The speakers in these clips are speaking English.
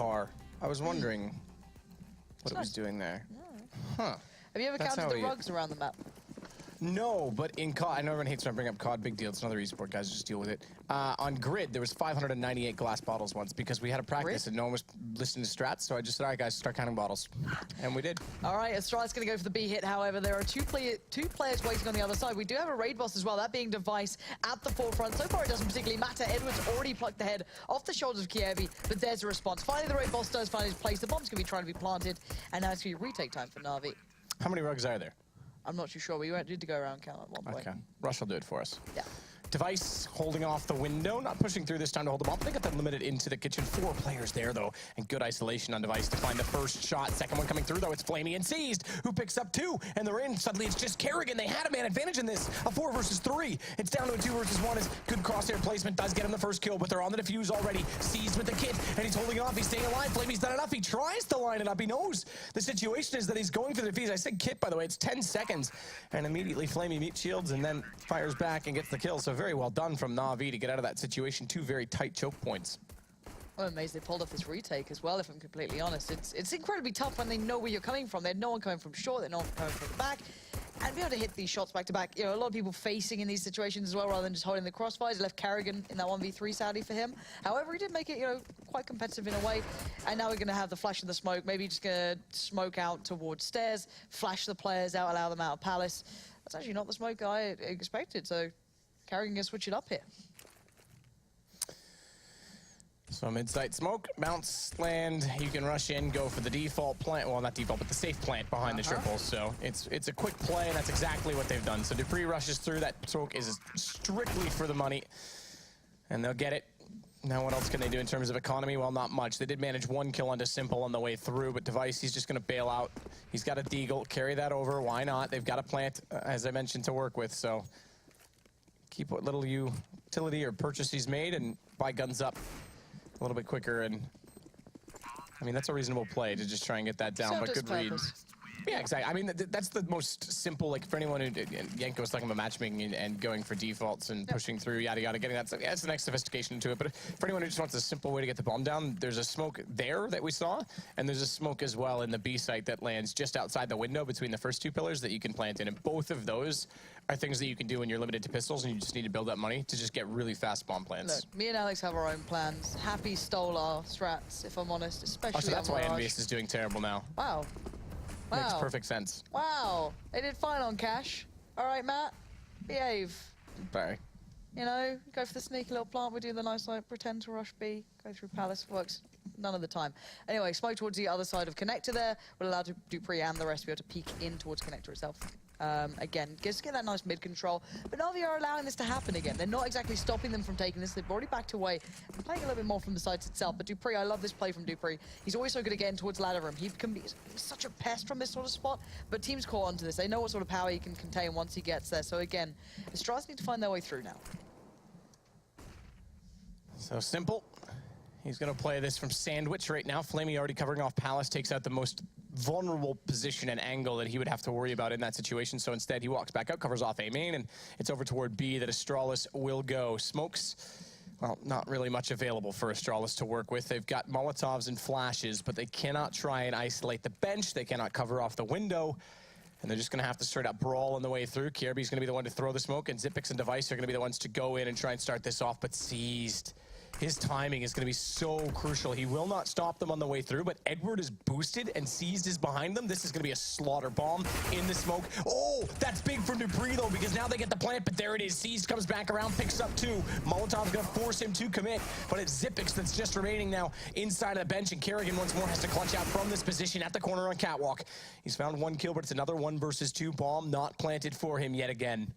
car. I was wondering what it was doing there. Huh. Have you ever counted the rugs around the map? No, but in COD, I know everyone hates when I bring up COD, big deal. It's another esport, guys, just deal with it. On Grid, there was 598 glass bottles once because we had a practice and no one was listening to strats, so I just said, all right, guys, start counting bottles. And we did. All right, Astralis going to go for the B hit, however. There are two players waiting on the other side. We do have a raid boss as well, that being Device at the forefront. So far, it doesn't particularly matter. Edwards already plucked the head off the shoulders of Kievi, but there's a response. Finally, the raid boss does find his place. The bomb's going to be trying to be planted, and now it's going to be retake time for NaVi. How many rugs are there? I'm not too sure. We did to go around count at one point. Okay. Rush will do it for us. Yeah. Device holding off the window, not pushing through this time to hold the bomb. They got them limited into the kitchen. 4 players there, though, and good isolation on Device to find the first shot. Second one coming through, though. It's Flamey and Seized, who picks up 2, and they're in. Suddenly, it's just Kerrigan. They had a man advantage in this. A 4 versus 3. It's down to a 2 versus 1 as good crosshair placement does get him the first kill, but they're on the defuse already. Seized with the kit, and he's holding off. He's staying alive. Flamey's done enough. He tries to line it up. He knows the situation is that he's going for the defuse. I said kit, by the way. It's 10 seconds, and immediately Flamey meet shields and then fires back and gets the kill. So very well done from NaVi to get out of that situation. 2 very tight choke points. I'm amazed they pulled off this retake as well, if I'm completely honest. It's incredibly tough when they know where you're coming from. They had no one coming from short, they had no one coming from the back. And be able to hit these shots back to back. You know, a lot of people facing in these situations as well, rather than just holding the crossfires. Left Kerrigan in that 1v3 sadly for him. However, he did make it, you know, quite competitive in a way. And now we're going to have the flash and the smoke. Maybe just going to smoke out towards stairs, flash the players out, allow them out of Palace. That's actually not the smoke I expected, so Kerrigan going to switch it up here. So mid-site smoke, bounce, land, you can rush in, go for the default plant, well not default, but the safe plant behind the triple. So it's a quick play, and that's exactly what they've done. So Dupree rushes through, that smoke is strictly for the money, and they'll get it. Now what else can they do in terms of economy? Well, not much. They did manage 1 kill onto Simple on the way through, but Device, he's just gonna bail out. He's got a deagle, carry that over, why not? They've got a plant, as I mentioned, to work with, so keep what little utility or purchase he's made and buy guns up a little bit quicker, and I mean that's a reasonable play to just try and get that down, but good read. Yeah, exactly. I mean that's the most simple, like for anyone who Yanko was talking about matchmaking and going for defaults and pushing through yada yada, getting that. Yeah, that's the next sophistication to it. But for anyone who just wants a simple way to get the bomb down, there's a smoke there that we saw, and there's a smoke as well in the B site that lands just outside the window between the first 2 pillars that you can plant in, and both of those are things that you can do when you're limited to pistols and you just need to build up money to just get really fast bomb plants. Look, me and Alex have our own plans. Happy stole our strats, if I'm honest, especially so that's why Mirage. Envious is doing terrible now. Wow. Makes perfect sense. Wow. They did fine on cash. All right, Matt. Behave. Sorry. You know, go for the sneaky little plant. We do the nice, like, pretend to rush B, go through Palace. Works none of the time. Anyway, smoke towards the other side of Connector there. Will allow Dupree and the rest to be able to peek in towards Connector itself. Again, just get that nice mid control. But NaVi are allowing this to happen again. They're not exactly stopping them from taking this. They've already backed away and playing a little bit more from the sides itself. But Dupree, I love this play from Dupree. He's always so good at getting towards ladder room. He can be such a pest from this sort of spot. But teams caught onto this. They know what sort of power he can contain once he gets there. So again, Astralis need to find their way through now. So Simple. He's going to play this from Sandwich right now. Flamey already covering off Palace, takes out the most vulnerable position and angle that he would have to worry about in that situation. So instead, he walks back out, covers off A main, and it's over toward B that Astralis will go. Smokes, well, not really much available for Astralis to work with. They've got Molotovs and flashes, but they cannot try and isolate the bench. They cannot cover off the window. And they're just going to have to straight up brawl on the way through. Kierby's going to be the one to throw the smoke, and Zipix and Device are going to be the ones to go in and try and start this off, but Seized. His timing is going to be so crucial. He will not stop them on the way through, but Edward is boosted and Seized is behind them. This is going to be a slaughter bomb in the smoke. Oh, that's big for Dupree, though, because now they get the plant, but there it is. Seized comes back around, picks up 2. Molotov's going to force him to commit, but it's Zipix that's just remaining now inside of the bench, and Kerrigan once more has to clutch out from this position at the corner on Catwalk. He's found 1 kill, but it's another 1 versus 2 bomb not planted for him yet again.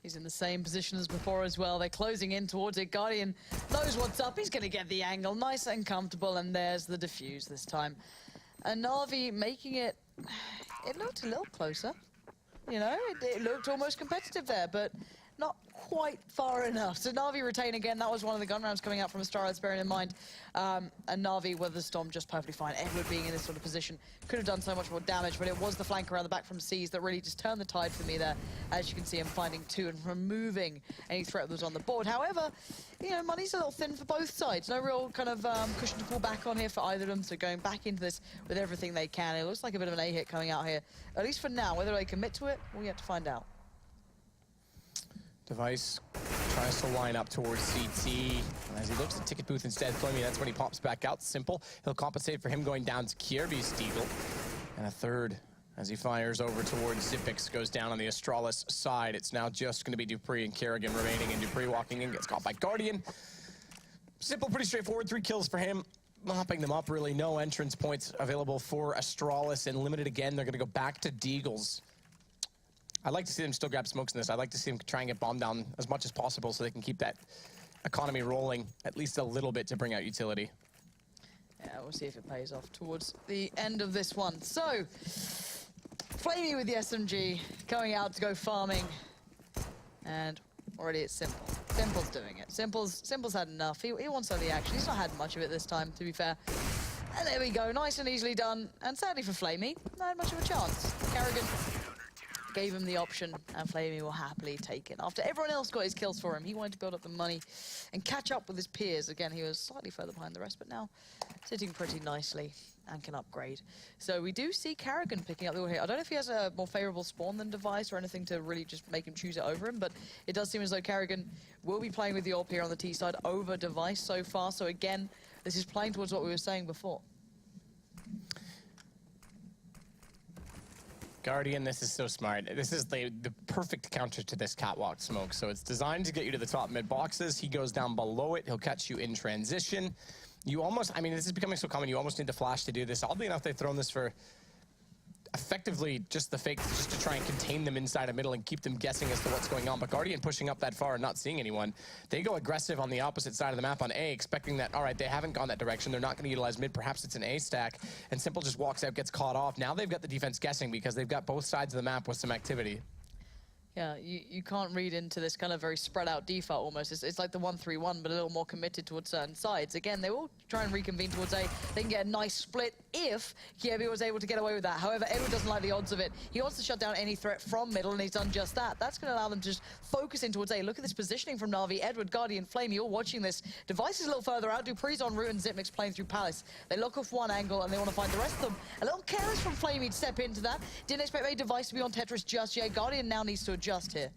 He's in the same position as before as well. They're closing in towards it. Guardian knows what's up. He's going to get the angle. Nice and comfortable. And there's the defuse this time. And NaVi making it... It looked a little closer. You know, it looked almost competitive there. But not quite far enough. So NaVi retain again. That was one of the gun rounds coming out from Astralis, bearing in mind. And NaVi with the Storm just perfectly fine. Edward being in this sort of position could have done so much more damage, but it was the flank around the back from C's that really just turned the tide for me there. As you can see, him finding two and removing any threat that was on the board. However, you know, money's a little thin for both sides. No real kind of cushion to pull back on here for either of them. So going back into this with everything they can. It looks like a bit of an A-hit coming out here, at least for now. Whether they commit to it, we'll yet to find out. Device tries to line up towards CT. As he looks at Ticket Booth instead, Flamey, that's when he pops back out. Simple. He'll compensate for him going down to Kierby's Deagle. And a third as he fires over towards Zipix, goes down on the Astralis side. It's now just going to be Dupree and Kerrigan remaining, and Dupree walking in, gets caught by Guardian. Simple, pretty straightforward. 3 kills for him. Mopping them up, really. No entrance points available for Astralis, and limited again. They're going to go back to Deagles. I'd like to see them still grab smokes in this. I'd like to see them try and get bombed down as much as possible so they can keep that economy rolling at least a little bit to bring out utility. Yeah, we'll see if it pays off towards the end of this one. So, Flamey with the SMG, going out to go farming. And already it's Simple. Simple's doing it. Simple's had enough. He wants some of the action. He's not had much of it this time, to be fair. And there we go, nice and easily done. And sadly for Flamey, not had much of a chance. Kerrigan gave him the option, and Flamey will happily take it. After everyone else got his kills for him, he wanted to build up the money and catch up with his peers. Again, he was slightly further behind the rest, but now sitting pretty nicely and can upgrade. So we do see Kerrigan picking up the order here. I don't know if he has a more favorable spawn than Device or anything to really just make him choose it over him, but it does seem as though Kerrigan will be playing with the AWP here on the T side over Device so far. So again, this is playing towards what we were saying before. Guardian, this is so smart. This is the perfect counter to this catwalk smoke. So it's designed to get you to the top mid boxes. He goes down below it. He'll catch you in transition. You almost, I mean, this is becoming so common, you almost need to flash to do this. Oddly enough, they've thrown this for effectively just the fake, just to try and contain them inside a middle and keep them guessing as to what's going on. But Guardian pushing up that far and not seeing anyone. They go aggressive on the opposite side of the map on A, expecting that, all right, they haven't gone that direction. They're not going to utilize mid. Perhaps it's an A stack. And Simple just walks out, gets caught off. Now they've got the defense guessing because they've got both sides of the map with some activity. Yeah, you can't read into this kind of very spread out default almost. It's like the 1-3-1, but a little more committed towards certain sides. Again, they will try and reconvene towards A. They can get a nice split if Kiev was able to get away with that. However, Edward doesn't like the odds of it. He wants to shut down any threat from middle, and he's done just that. That's going to allow them to just focus in towards A. Look at this positioning from NaVi, Edward, Guardian, Flame. You're watching this. Device is a little further out. Dupree's en route, and Zipmix playing through Palace. They lock off one angle, and they want to find the rest of them. A little careless from Flamey to step into that. Didn't expect a Device to be on Tetris just yet. Guardian now needs to adjust here.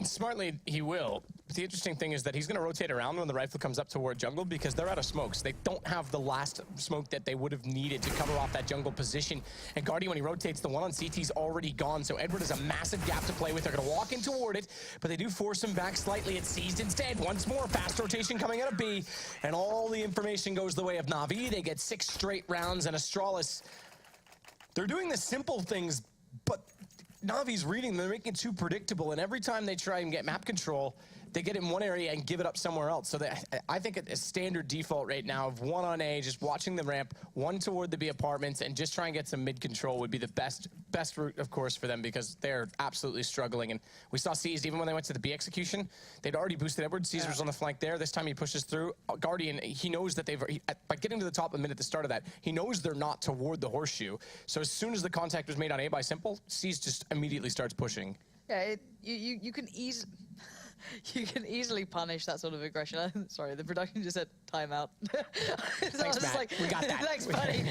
Smartly, he will. But the interesting thing is that he's going to rotate around when the rifle comes up toward jungle because they're out of smokes. They don't have the last smoke that they would have needed to cover off that jungle position. And Guardian, when he rotates, the one on CT's already gone. So Edward has a massive gap to play with. They're going to walk in toward it, but they do force him back slightly. It's seized instead. Once more, fast rotation coming out of B. And all the information goes the way of NaVi. They get 6 straight rounds, and Astralis, they're doing the simple things, but NaVi's reading, they're making it too predictable, and every time they try and get map control, they get in one area and give it up somewhere else. So I think a standard default right now of 1 on A, just watching the ramp, 1 toward the B apartments, and just try and get some mid control would be the best route, of course, for them because they're absolutely struggling. And we saw Seized, even when they went to the B execution, they'd already boosted Edward. Caesar's on the flank there. This time he pushes through. Guardian, he knows that by getting to the top a minute at the start of that, he knows they're not toward the horseshoe. So as soon as the contact was made on A by Simple, Seized just immediately starts pushing. Yeah, you can easily punish that sort of aggression. Sorry, the production just said timeout. So Thanks, Matt. like, we got that. Thanks, buddy.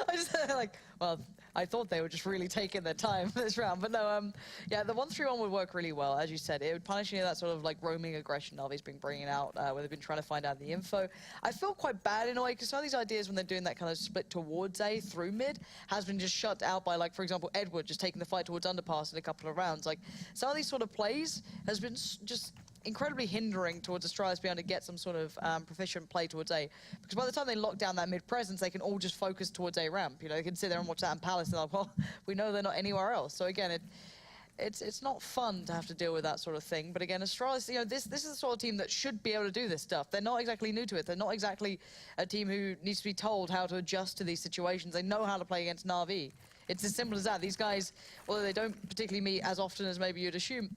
I just like, well, I thought they were just really taking their time this round, but no, yeah, the 1-3-1 would work really well, as you said. It would punish any of that sort of like roaming aggression NaVi's been bringing out, where they've been trying to find out the info. I feel quite bad in a way, because some of these ideas when they're doing that kind of split towards A through mid has been just shut out by, like, for example, Edward just taking the fight towards underpass in a couple of rounds. Like, some of these sort of plays has been just incredibly hindering towards Astralis being able to get some sort of proficient play towards A. Because by the time they lock down that mid-presence, they can all just focus towards A ramp. You know, they can sit there and watch that in Palace and they're like, well, we know they're not anywhere else. So again, it's not fun to have to deal with that sort of thing. But again, Astralis, you know, this is the sort of team that should be able to do this stuff. They're not exactly new to it. They're not exactly a team who needs to be told how to adjust to these situations. They know how to play against NaVi. It's as simple as that. These guys, although they don't particularly meet as often as maybe you'd assume,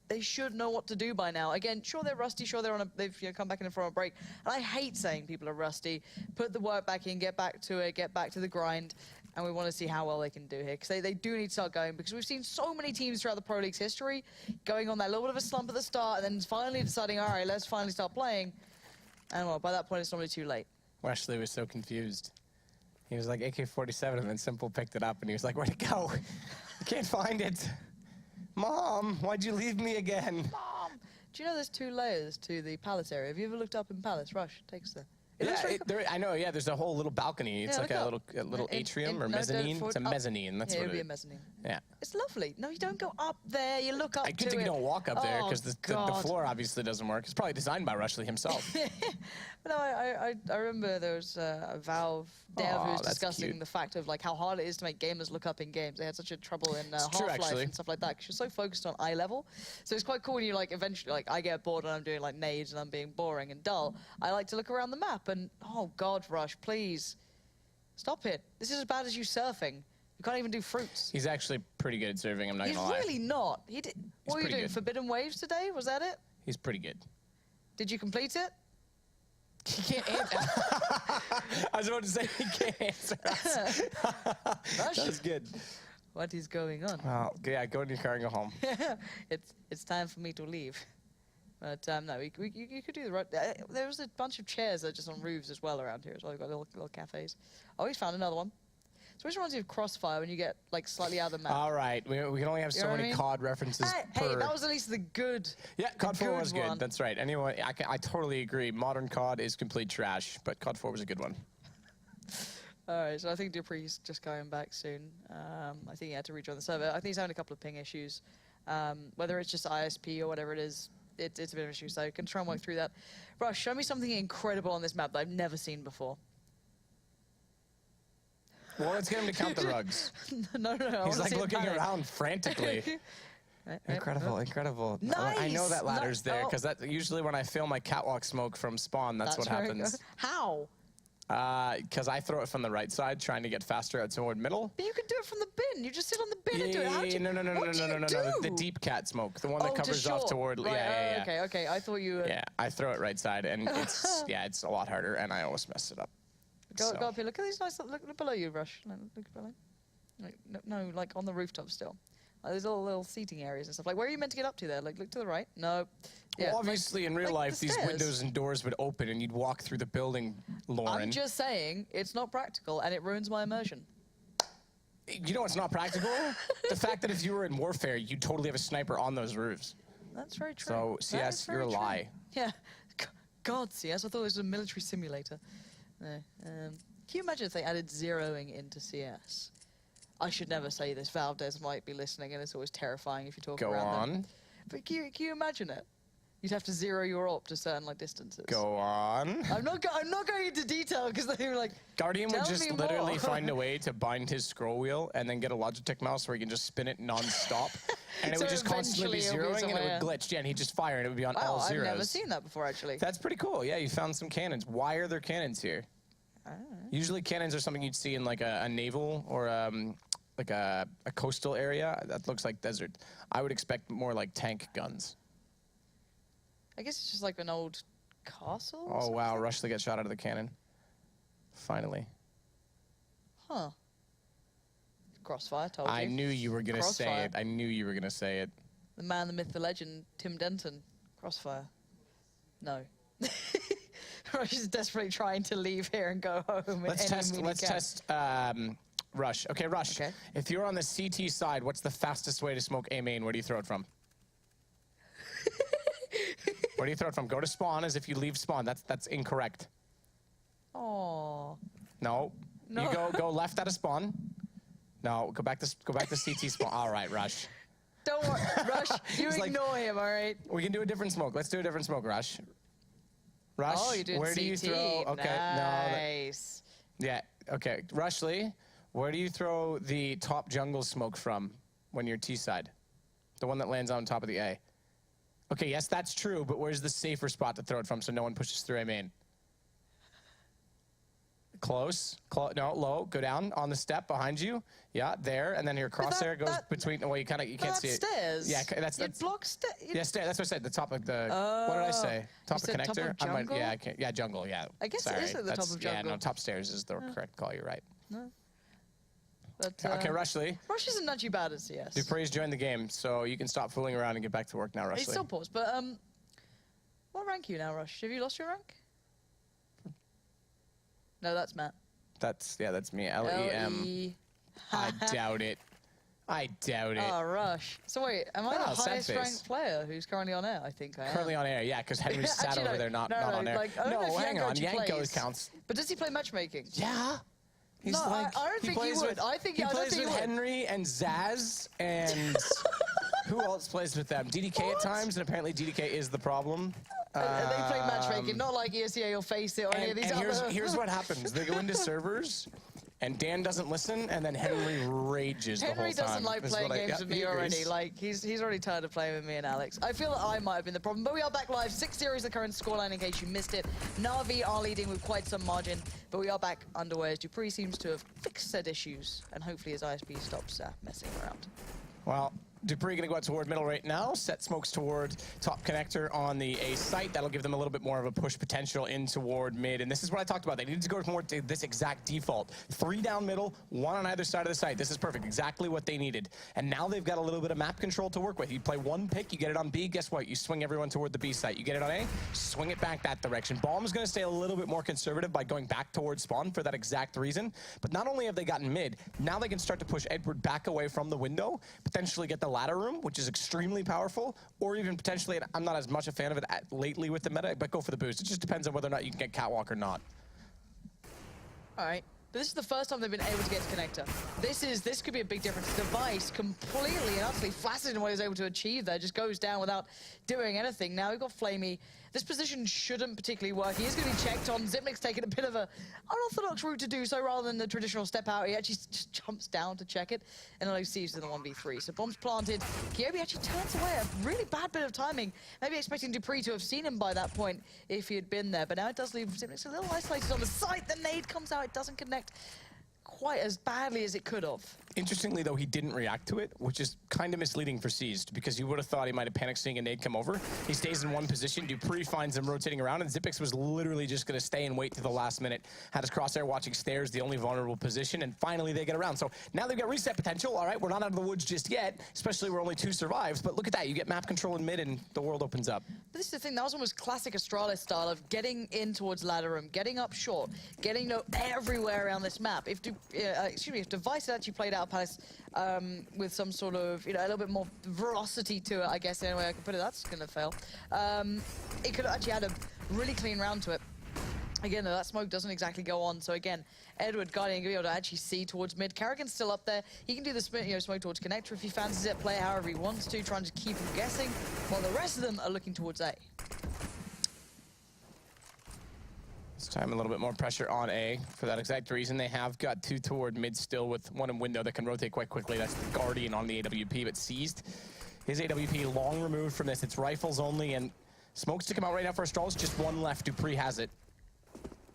they should know what to do by now. Again, sure they're rusty, sure they've come back in from a break. And I hate saying people are rusty. Put the work back in, get back to it, get back to the grind. And we want to see how well they can do here. Because they do need to start going. Because we've seen so many teams throughout the Pro League's history going on that little bit of a slump at the start and then finally deciding, all right, let's finally start playing. And well, by that point, it's normally too late. Wesley was so confused. He was like, AK-47, and then Simple picked it up, and he was like, where'd it go? I can't find it. Mom, why'd you leave me again? Mom! Do you know there's 2 layers to the Palace area? Have you ever looked up in Palace? Rush, takes the... I know, yeah, there's a whole little balcony. It's like a little atrium or mezzanine. It's a mezzanine, that's what it is. It would be a mezzanine. Yeah. It's lovely. No, you don't go up there, you look up to it. I good thing you don't walk up there, because the God. floor obviously doesn't work. It's probably designed by Rushley himself. No, I remember there was a Valve dev who was discussing the fact of like how hard it is to make gamers look up in games. They had such a trouble in Half-Life and stuff like that, because you're so focused on eye level. So it's quite cool when you like eventually, like I get bored when I'm doing like nades and I'm being boring and dull. I like to look around the map and, oh God, Rush, please, stop it. This is as bad as you surfing. You can't even do fruits. He's actually pretty good at serving, I'm not gonna lie. He's really not. What were you doing, Forbidden Waves today? Was that it? He's pretty good. Did you complete it? He can't answer. I was about to say he can't answer us. That's good. What is going on? Well, yeah, go in your car and go home. It's time for me to leave. But no, you could do the right. There was a bunch of chairs that are just on roofs as well around here as well. You've got little cafes. Oh, he's found another one. So which reminds me of Crossfire when you get like slightly out of the map. All right, we can only have so many COD references per. Hey, that was at least the good. Yeah, COD 4 was good. One. That's right. Anyway, I totally agree. Modern COD is complete trash, but COD 4 was a good one. All right, so I think Dupree's just going back soon. I think he had to rejoin the server. I think he's having a couple of ping issues. Whether it's just ISP or whatever it is, it's a bit of an issue. So you can try and work through that. Rush, show me something incredible on this map that I've never seen before. Well, let's get him to count the rugs. No. He's like looking around frantically. Incredible, incredible. Nice. I know that ladder's there because that's usually when I film my catwalk smoke from spawn. That's what happens. How? Because I throw it from the right side, trying to get faster out toward middle. But you can do it from the bin. You just sit on the bin and do it. How do you, no. The deep cat smoke, the one that covers off toward. Right. Yeah. Okay. I thought you. Yeah, I throw it right side, and it's it's a lot harder, and I always mess it up. Go up here. Look at these nice. Look below you, Rush. Look below. No, like on the rooftop still. There's all little seating areas and stuff. Like, where are you meant to get up to there? Like, look to the right. No. Yeah, well, obviously, in real life, these windows and doors would open, and you'd walk through the building, Lauren. I'm just saying, it's not practical, and it ruins my immersion. You know what's not practical? The fact that if you were in warfare, you'd totally have a sniper on those roofs. That's very true. So, CS, you're a lie. Yeah. God, CS, I thought it was a military simulator. No. Can you imagine if they added zeroing into CS? I should never say this. Valve devs might be listening, and it's always terrifying if you talk around them. But can you imagine it? You'd have to zero your op to certain distances. Go on. I'm not going into detail because they were like. Guardian would just literally find a way to bind his scroll wheel and then get a Logitech mouse where he can just spin it non-stop, and it would just constantly be zeroing and it would glitch. Yeah, and he'd just fire and it would be on all zeros. I've never seen that before, actually. That's pretty cool. Yeah, you found some cannons. Why are there cannons here? Usually cannons are something you'd see in like a naval or like a coastal area that looks like desert. I would expect more like tank guns. I guess it's just like an old castle. Oh wow, Rushley got shot out of the cannon. Finally. Huh. Crossfire, told you. I knew you were gonna say it. I knew you were gonna say it. The man, the myth, the legend, Tim Denton. Crossfire. No. Rush is desperately trying to leave here and go home. Let's test Rush. Okay, Rush. Okay. If you're on the CT side, what's the fastest way to smoke A main? Where do you throw it from? Where do you throw it from? Go to spawn as if you leave spawn. That's incorrect. Oh. No. You go left out of spawn. No, go back to CT spawn. All right, Rush. Don't worry, Rush. You ignore him, all right? We can do a different smoke. Let's do a different smoke, Rush. Rush. Oh, you're doing where CT. Do you throw? Okay. Nice. Yeah. Okay. Rushley, where do you throw the top jungle smoke from when you're T side? The one that lands on top of the A. Okay, yes, that's true, but where's the safer spot to throw it from so no one pushes through A main? Close. No, low. Go down on the step behind you. Yeah, there. And then your crosshair goes between. Well, you can't see it. Stairs. Yeah, that's block stairs. Yeah, stairs. That's what I said. The top of the. What did I say? Top of connector. Top of jungle? Yeah, jungle. Yeah. I guess it is at the top of jungle. Yeah, no, top stairs is the correct call. You're right. No. But, okay, Rushley. Rush isn't not too bad at CS. Dupree's joined the game, so you can stop fooling around and get back to work now, Rushley. He's still paused, but what rank are you now, Rush? Have you lost your rank? No, that's Matt. That's me. LEM. I doubt it. I doubt it. Oh, Rush. So wait, am I the highest ranked player who's currently on air? I think I am. Currently on air, yeah, because Henry's sat over there not on air. Like, no, hang on. Yanko counts. But does he play matchmaking? Yeah. He's no, like, I don't think he would. He plays with Henry and Zaz and who else plays with them? DDK at times, and apparently DDK is the problem. They play matchmaking, not like ESL or Face It or any of these other... Here's what happens. They go into servers, and Dan doesn't listen, and then Henry rages the whole time. Henry doesn't like playing games with me already. Like, he's already tired of playing with me and Alex. I feel that I might have been the problem, but we are back live. 6-0 is the current scoreline in case you missed it. NaVi are leading with quite some margin, but we are back underway as Dupree seems to have fixed said issues, and hopefully his ISP stops messing around. Well, Dupree going to go out toward middle right now. Set smokes toward top connector on the A site. That'll give them a little bit more of a push potential in toward mid. And this is what I talked about. They needed to go more to this exact default. 3 down middle, 1 on either side of the site. This is perfect. Exactly what they needed. And now they've got a little bit of map control to work with. You play 1 pick, you get it on B. Guess what? You swing everyone toward the B site. You get it on A, swing it back that direction. Bomb's going to stay a little bit more conservative by going back towards spawn for that exact reason. But not only have they gotten mid, now they can start to push Edward back away from the window, potentially get the ladder room, which is extremely powerful, or even potentially, and I'm not as much a fan of it lately with the meta, but go for the boost. It just depends on whether or not you can get catwalk or not. All right. But this is the first time they've been able to get to connector. This could be a big difference. Device completely and utterly flaccid in what he was able to achieve there. Just goes down without doing anything. Now we've got Flamey. This position shouldn't particularly work. He is going to be checked on. Zipnik's taking a bit of an unorthodox route to do so rather than the traditional step out. He actually just jumps down to check it and LOC's in the 1v3. So bomb's planted. Kyobi actually turns away. A really bad bit of timing. Maybe expecting Dupree to have seen him by that point if he had been there. But now it does leave Zipnik's a little isolated on the site. The nade comes out. It doesn't connect quite as badly as it could have. Interestingly, though, he didn't react to it, which is kind of misleading for Seized, because you would have thought he might have panicked seeing a nade come over. He stays in one position. Dupree finds him rotating around, and Zipix was literally just going to stay and wait to the last minute. Had his crosshair watching stairs, the only vulnerable position, and finally they get around. So now they've got reset potential. All right, we're not out of the woods just yet, especially where only 2 survives. But look at that. You get map control in mid, and the world opens up. But this is the thing. That was almost classic Astralis style of getting in towards ladder room, getting up short, getting everywhere around this map. If Device had actually played out Palace with some sort of, a little bit more velocity to it, I guess, any way I can put it, that's going to fail. It could have actually had a really clean round to it. Again, though, that smoke doesn't exactly go on. So again, Edward Guardian going to be able to actually see towards mid. Carrigan's still up there. He can do the smoke towards connector if he fancies it, play it however he wants to, trying to keep him guessing, while the rest of them are looking towards A. This time a little bit more pressure on A for that exact reason. They have got 2 toward mid still with 1 in window that can rotate quite quickly. That's the Guardian on the AWP, but Seized. His AWP long removed from this. It's rifles only, and smokes to come out right now for Astralis. Just 1 left. Dupree has it.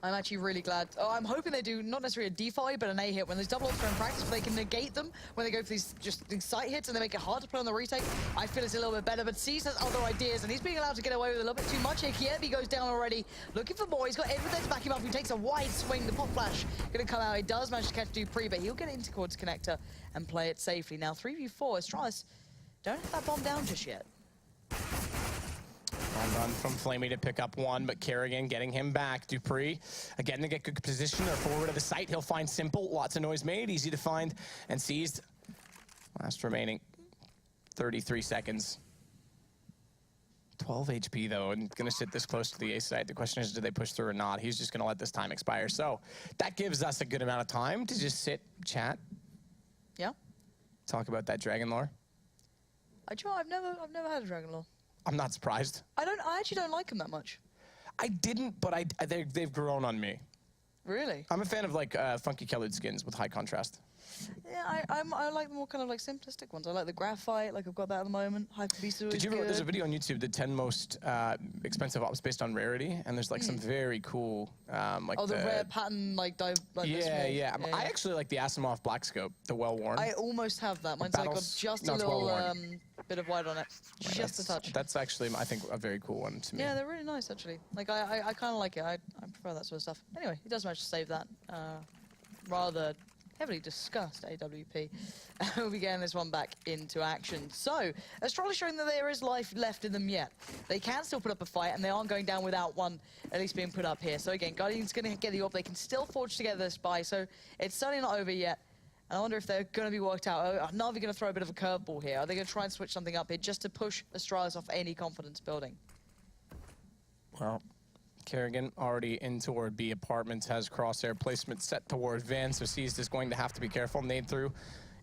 I'm actually really glad. Oh, I'm hoping they do not necessarily a defy, but an A hit. When there's double ups in practice, but they can negate them when they go for these sight hits and they make it hard to play on the retake. I feel it's a little bit better, but C's has other ideas, and he's being allowed to get away with a little bit too much here. Kiev goes down already, looking for more. He's got Edward there to back him up, who takes a wide swing. The pop flash going to come out. He does manage to catch Dupree, but he'll get into towards connector and play it safely. Now 3v4. Astralis don't have that bomb down just yet. Run from Flamey to pick up 1, but Kerrigan getting him back. Dupree, again, to get good position. They're forward of the site. He'll find Simple. Lots of noise made. Easy to find and Seized. Last remaining 33 seconds. 12 HP, though, and going to sit this close to the A site. The question is, do they push through or not? He's just going to let this time expire. So that gives us a good amount of time to just sit, chat. Yeah. Talk about that Dragon lore. I've never had a Dragon lore. I'm not surprised. I actually don't like him that much. I didn't, but they've grown on me. Really? I'm a fan of like funky colored skins with high contrast. Yeah, I like the more kind of like simplistic ones. I like the graphite, like I've got that at the moment. Hyper Beast is Did you ever? good. There's a video on YouTube, the 10 most expensive ops based on rarity, and there's like some very cool, like the rare pattern, like yeah. I actually like the Asimov Black Scope, the well worn. I almost have that. Mine's like got just a little bit of white on it, just a touch. That's actually, I think, a very cool one to me. Yeah, they're really nice actually. Like I kind of like it. I prefer that sort of stuff. Anyway, he does manage to save that. Rather heavily discussed AWP. We'll be getting this one back into action. So, Astralis showing that there is life left in them yet. They can still put up a fight, and they aren't going down without one at least being put up here. So again, Guardian's going to get the AWP. They can still forge together this buy, so it's certainly not over yet. And I wonder if they're going to be worked out. Are NaVi going to throw a bit of a curveball here? Are they going to try and switch something up here just to push Astralis off any confidence building? Well, Kerrigan already in toward B apartments, has crosshair placement set toward Van, so Seized is going to have to be careful. Nade through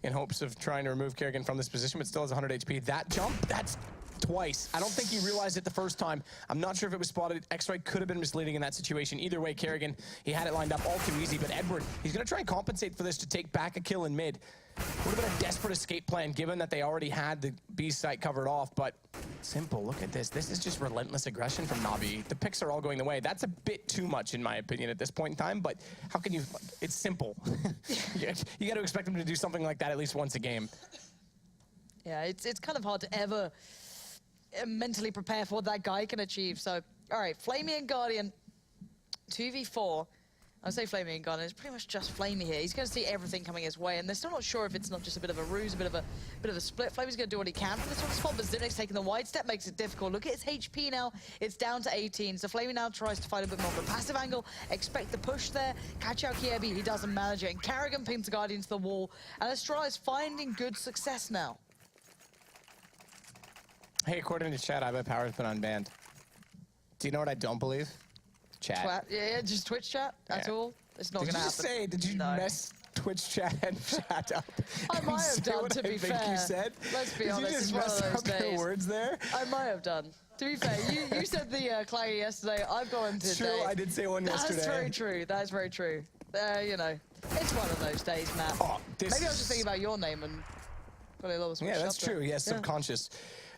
in hopes of trying to remove Kerrigan from this position, but still has 100 HP. That jump, that's twice. I don't think he realized it the first time. I'm not sure if it was spotted. X-Ray could have been misleading in that situation. Either way, Kerrigan, he had it lined up all too easy, but Edward, he's going to try and compensate for this to take back a kill in mid. Would have been a desperate escape plan given that they already had the B site covered off, but simple, look at this. This is just relentless aggression from NaVi. The picks are all going the way. That's a bit too much in my opinion at this point in time, but how can you, it's simple. You got to expect them to do something like that at least once a game. Yeah, it's kind of hard to ever mentally prepare for what that guy can achieve. So, all right, Flamey and Guardian, 2v4. I say Flamey and Guardian, it's pretty much just Flamey here. He's going to see everything coming his way, and they're still not sure if it's not just a bit of a ruse, a bit of a split. Flamey's going to do what he can from this sort of spot, but Zimnik's taking the wide step, makes it difficult. Look at his HP now. It's down to 18, so Flamey now tries to find a bit more of a passive angle, expect the push there, catch out Kiebi, he doesn't manage it, and Kerrigan pins the Guardian to the wall, and Astralis finding good success now. Hey, according to chat, iBuyPower has been unbanned. Do you know what I don't believe? Chat. Yeah, just Twitch chat, that's all. It's not going to happen. Did you mess Twitch chat and chat up? I might have done, to be fair. You said? Let's be honest, you just it's one mess of those up days. your words there? I might have done. To be fair, you said the clanging yesterday. I've gone today. It's true, I did say one yesterday. That's very true. That is very true. You know, it's one of those days, Matt. Oh, Maybe I was just thinking about your name and got a little switched Yeah, that's up true. there. Yeah, subconscious.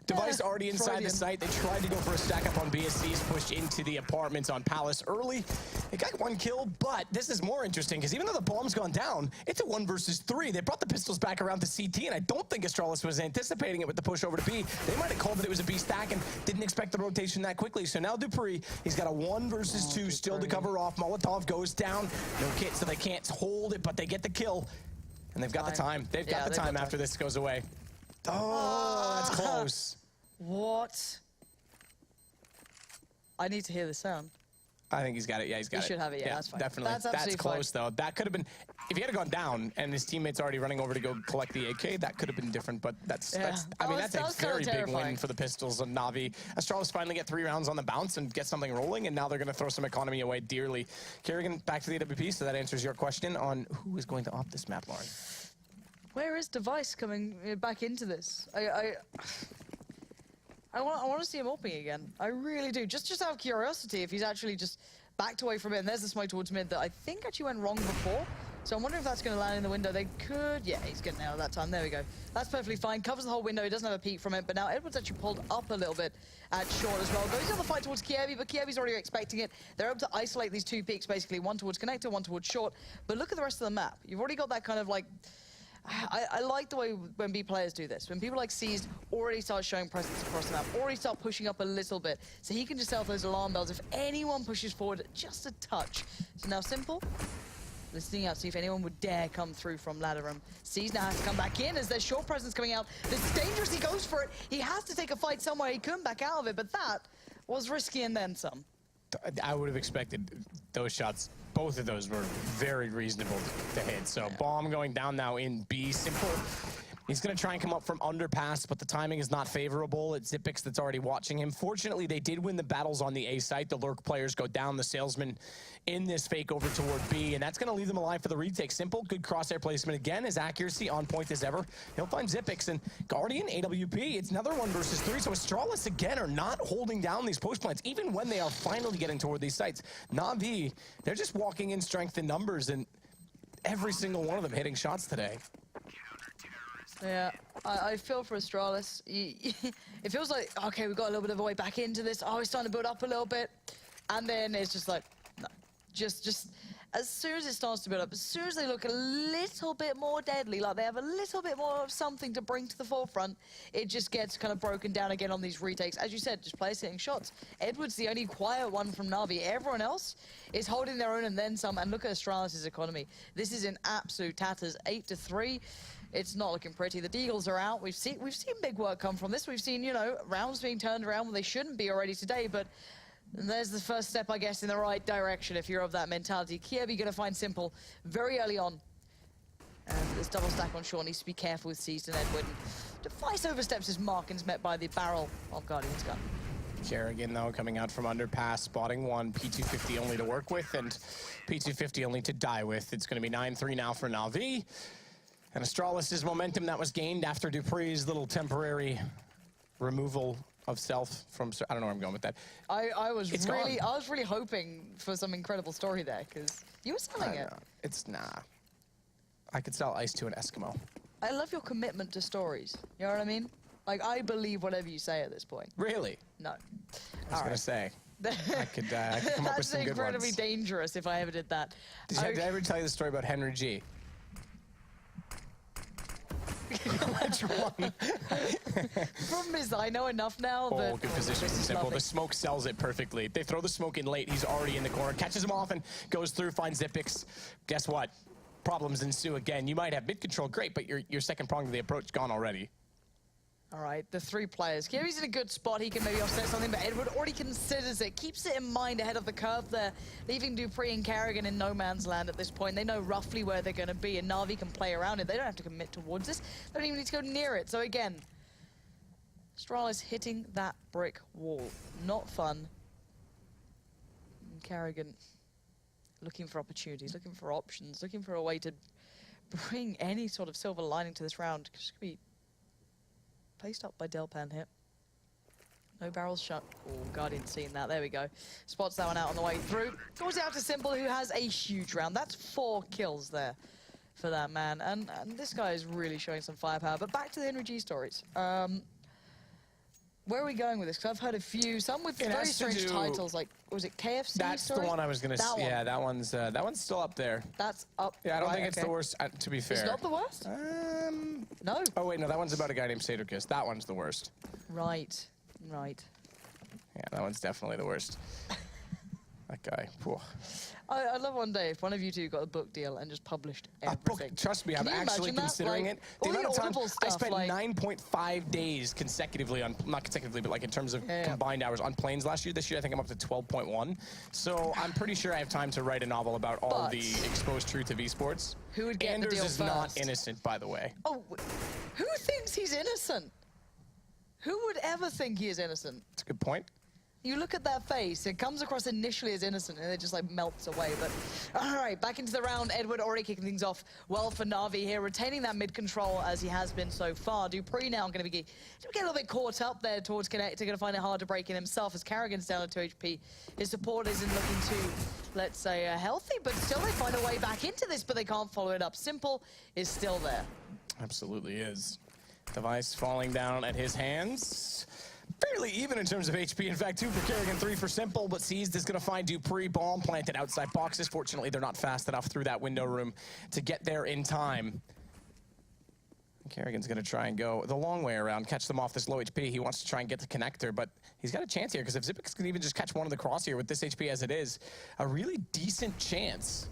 Device already inside the site. They tried to go for a stack up on BSCs, pushed into the apartments on Palace early. They got one kill, but this is more interesting because even though the bomb's gone down, it's a 1 versus 3. They brought the pistols back around to CT, and I don't think Astralis was anticipating it with the push over to B. They might have called that it was a B stack and didn't expect the rotation that quickly. So now Dupree, he's got a 1 versus 2 still to cover off. Molotov goes down. No kit, so they can't hold it, but they get the kill. And they've got the time. They've got the time after this goes away. Oh, that's close. What? I need to hear the sound. I think he's got it. Yeah, he's got it. He should have it. Yeah, that's fine. Definitely. That's close, though. That could have been, if he had gone down and his teammates already running over to go collect the AK, that could have been different. But that's I mean, that's a very big win for the Pistols and NaVi. Astralis finally get 3 rounds on the bounce and get something rolling, and now they're going to throw some economy away dearly. Kerrigan, back to the AWP, so that answers your question on who is going to opt this map, Lauren. Where is Device coming back into this? I want to see him opening again. I really do. Just out of curiosity, if he's actually just backed away from it. And there's the smoke towards mid that I think actually went wrong before. So I'm wondering if that's going to land in the window. They could. Yeah, he's going to nail it that time. There we go. That's perfectly fine. Covers the whole window. He doesn't have a peek from it. But now Edwards actually pulled up a little bit at short as well. Goes on the fight towards Kievi, but Kievi's already expecting it. They're able to isolate these 2 peaks, basically. One towards connector, one towards short. But look at the rest of the map. You've already got that kind of like... I like the way when B players do this. When people like Seized already start showing presence across the map, already start pushing up a little bit, so he can just set off those alarm bells if anyone pushes forward just a touch. So now Simple, listening out, see if anyone would dare come through from ladder room. Seized now has to come back in as there's short presence coming out. This is dangerous, he goes for it. He has to take a fight somewhere, he couldn't back out of it, but that was risky and then some. I would have expected those shots. Both of those were very reasonable to hit. So bomb going down now in B. Simple. He's going to try and come up from underpass, but the timing is not favorable. It's Zipix that's already watching him. Fortunately, they did win the battles on the A site. The lurk players go down. The salesman in this fake over toward B, and that's going to leave them alive for the retake. Simple, good crosshair placement again. His accuracy on point as ever. He'll find Zipix, and Guardian, AWP, it's another 1 versus 3. So Astralis, again, are not holding down these post plants, even when they are finally getting toward these sites. NaVi, they're just walking in strength in numbers, and every single one of them hitting shots today. Yeah, I feel for Astralis. It feels like, okay, we've got a little bit of a way back into this. Oh, he's starting to build up a little bit. And then it's just like, no. Just as soon as it starts to build up, as soon as they look a little bit more deadly, like they have a little bit more of something to bring to the forefront, it just gets kind of broken down again on these retakes. As you said, just players hitting shots. Edward's the only quiet one from NaVi. Everyone else is holding their own and then some. And look at Astralis' economy. This is in absolute tatters, 8-3. It's not looking pretty. The Deagles are out. We've seen big work come from this. We've seen, you know, rounds being turned around when they shouldn't be already today, but there's the first step, I guess, in the right direction if you're of that mentality. Kiev, gonna find Simple very early on. And this double stack on Shaw needs to be careful with Seized and Edward. Device oversteps his mark and is met by the barrel of Guardian's gun. Kerrigan, though, coming out from underpass, spotting one, P250 only to work with, and P250 only to die with. It's going to be 9-3 now for NaVi. And Astralis' momentum that was gained after Dupree's little temporary removal of self from... I don't know where I'm going with that. I was really hoping for some incredible story there, because you were selling it. It's nah. I could sell ice to an Eskimo. I love your commitment to stories. You know what I mean? Like, I believe whatever you say at this point. Really? No. I was going to say. I could come up with some good ones. That's incredibly dangerous if I ever did that. Did I ever tell you the story about Henry G? Which one? Problem is, I know enough now that... Oh, good position from Simple. The smoke sells it perfectly. They throw the smoke in late. He's already in the corner. Catches him off and goes through, finds Zipix. Guess what? Problems ensue again. You might have mid control, great, but your second prong of the approach gone already. All right, the 3 players. Kiri's in a good spot. He can maybe offset something, but Edward already considers it. Keeps it in mind ahead of the curve there, leaving Dupree and Kerrigan in no man's land at this point. They know roughly where they're going to be, and NaVi can play around it. They don't have to commit towards this. They don't even need to go near it. So again, Astralis hitting that brick wall. Not fun. And Kerrigan looking for opportunities, looking for options, looking for a way to bring any sort of silver lining to this round. Just gonna be placed up by Delpan here. No barrels shut. Oh, Guardian seeing that. There we go. Spots that one out on the way through. Goes out to Simple, who has a huge round. That's 4 kills there for that man. And this guy is really showing some firepower. But back to the Henry G stories. Where are we going with this? Because I've heard a few, some with very strange titles, like, was it KFC That's stories? the one I was going to say. Yeah, that one's still up there. That's up. Yeah, I don't think it's the worst, to be fair. It's not the worst? No. Oh, wait, no, that one's about a guy named Saderkiss. That one's the worst. Right. Yeah, that one's definitely the worst. That guy. Whew. I'd love one day if one of you two got a book deal and just published everything. Trust me, I'm actually considering it. The amount of time I spent 9.5 days consecutively on, not consecutively, but like in terms of combined hours on planes last year. This year, I think I'm up to 12.1. So I'm pretty sure I have time to write a novel about all the exposed truth of esports. Who would get Anders the deal is first? not innocent, by the way. Oh, who thinks he's innocent? Who would ever think he is innocent? That's a good point. You look at that face, it comes across initially as innocent, and it just like melts away. But all right, back into the round. Edward already kicking things off well for NaVi here, retaining that mid control as he has been so far. Dupree now going to get a little bit caught up there towards Connect. They're going to find it hard to break in himself as Kerrigan's down at 2 HP. His support isn't looking too, let's say, healthy, but still they find a way back into this, but they can't follow it up. Simple is still there. Absolutely is. Device falling down at his hands. Fairly even in terms of HP. In fact, 2 for Kerrigan, 3 for Simple, but Seized is going to find Dupree. Bomb planted outside boxes. Fortunately, they're not fast enough through that window room to get there in time. Kerrigan's going to try and go the long way around, catch them off this low HP. He wants to try and get the connector, but he's got a chance here, because if Zipix can even just catch one of the cross here with this HP as it is, a really decent chance.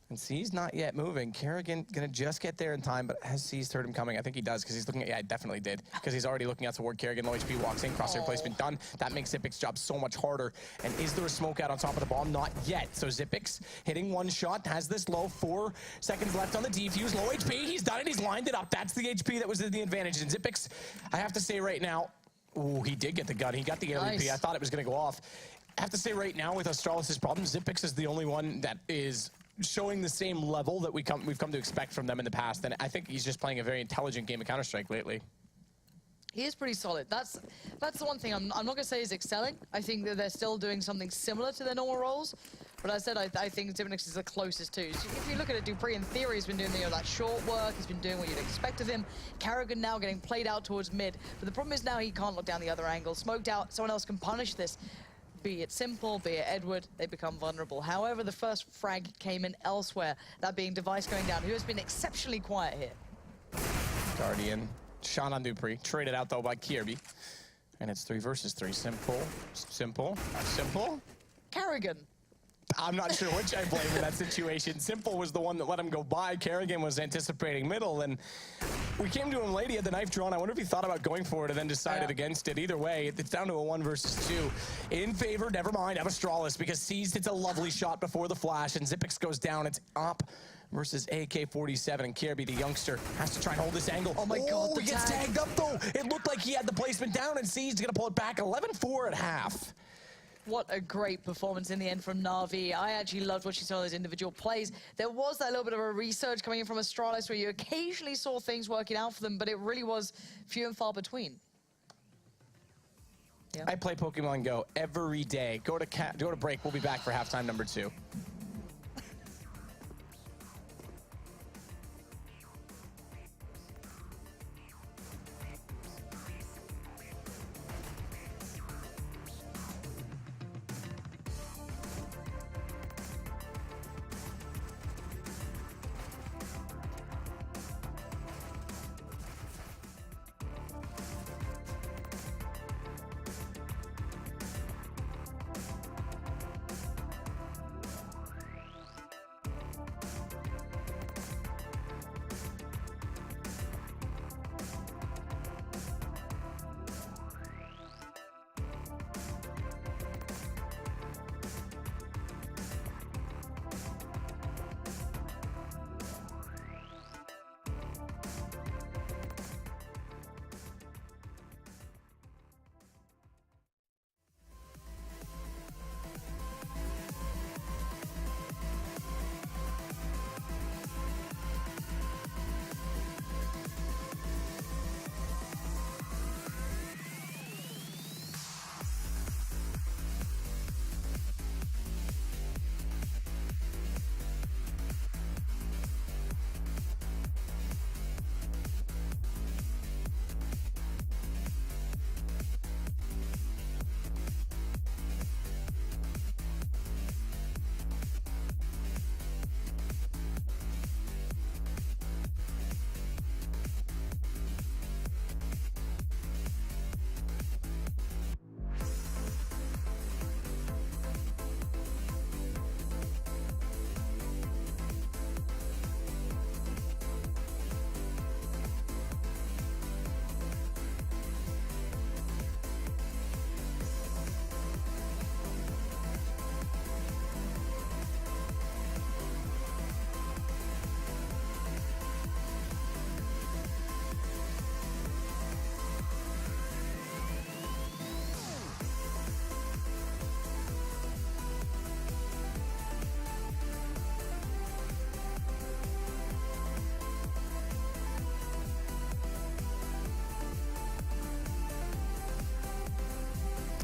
And C's not yet moving. Kerrigan gonna just get there in time, but has C's heard him coming? I think he does, because he's looking at, yeah, I definitely did, because he's already looking out toward Kerrigan. Low HP walks in, crosshair placement done. That makes Zipic's job so much harder. And is there a smoke out on top of the bomb? Not yet. So Zipic's hitting one shot, has this low, 4 seconds left on the defuse, low HP, he's done it, he's lined it up. That's the HP that was the advantage. And Zipic's, I have to say right now, ooh, he did get the gun, he got the LEP. Nice. I thought it was gonna go off. I have to say right now with Astralis' problem, Zipic's is the only one that is showing the same level that we've come to expect from them in the past, and I think he's just playing a very intelligent game of Counter-Strike lately. He is pretty solid. That's the one thing I'm not going to say is excelling. I think that they're still doing something similar to their normal roles. But I said I think Xyp9x is the closest to. So if you look at it, Dupree in theory has been doing that short work. He's been doing what you'd expect of him. Kerrigan now getting played out towards mid. But the problem is now he can't look down the other angle. Smoked out, someone else can punish this. Be it Simple, be it Edward, they become vulnerable. However, the first frag came in elsewhere, that being Device going down, who has been exceptionally quiet here. Guardian, shot on Dupree, traded out though by Kirby. And it's 3 versus 3. Simple. Kerrigan. I'm not sure which I blame in that situation. Simple was the one that let him go by. Kerrigan was anticipating middle, and we came to him late. He had the knife drawn. I wonder if he thought about going for it and then decided against it. Either way, it's down to a 1 versus 2. In favor, never mind, of Astralis, because Seized hits a lovely shot before the flash, and Xyp9x goes down. It's up versus AK-47, and Kirby, the youngster, has to try and hold this angle. Oh my God, he gets tagged up, though. It looked like he had the placement down, and Seized gonna pull it back. 11-4 at half. What a great performance in the end from NaVi. I actually loved what she saw in those individual plays. There was that little bit of a resurge coming in from Astralis where you occasionally saw things working out for them, but it really was few and far between. Yeah. I play Pokemon Go every day. Go to break. We'll be back for halftime number 2.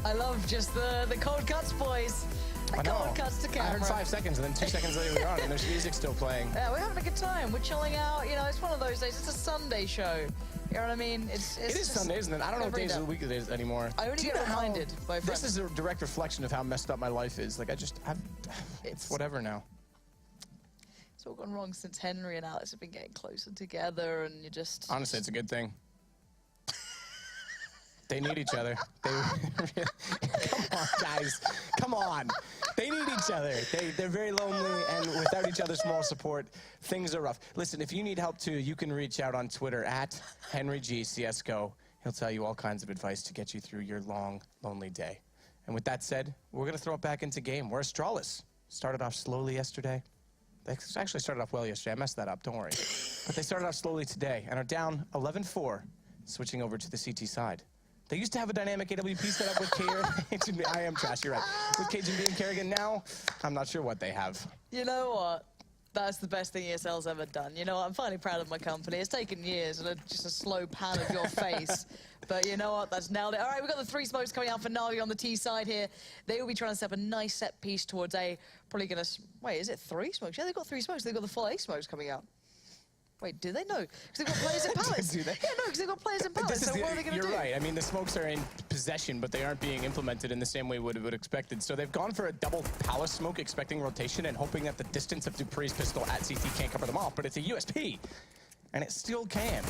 I love just the cold cuts, boys. The cold cuts to camera. I heard 5 seconds, and then 2 seconds later we're on, and there's music still playing. Yeah, we're having a good time. We're chilling out. You know, it's one of those days. It's a Sunday show. You know what I mean? It is Sunday, isn't it? I don't know what days of the week it is anymore. I only get reminded by friends. This is a direct reflection of how messed up my life is. Like, it's whatever now. It's all gone wrong since Henry and Alex have been getting closer together, and you just... Honestly, it's a good thing. They need each other. Come on, guys. Come on. They need each other. They're very lonely, and without each other's moral support, things are rough. Listen, if you need help too, you can reach out on Twitter at HenryGCSGO. He'll tell you all kinds of advice to get you through your long, lonely day. And with that said, we're going to throw it back into game. Where Astralis started off slowly yesterday. They actually started off well yesterday. I messed that up. Don't worry. But they started off slowly today and are down 11-4, switching over to the CT side. They used to have a dynamic AWP set up with Kerrigan. I am trash, you're right. With KGB and Kerrigan. Now, I'm not sure what they have. You know what? That's the best thing ESL's ever done. You know what? I'm finally proud of my company. It's taken years and just a slow pan of your face. But you know what? That's nailed it. All right, we've got the 3 smokes coming out for NaVi on the T side here. They will be trying to set up a nice set piece towards A. Probably going to... Wait, is it 3 smokes? Yeah, they've got 3 smokes. They've got the full A smokes coming out. Wait, do they? No, because they've got players in Palace. Do they? Yeah, no, because they've got players in Palace, so what are they going to do? You're right. I mean, the smokes are in possession, but they aren't being implemented in the same way we would expected. So they've gone for a double Palace smoke, expecting rotation and hoping that the distance of Dupree's pistol at CT can't cover them off, but it's a USP, and it still can.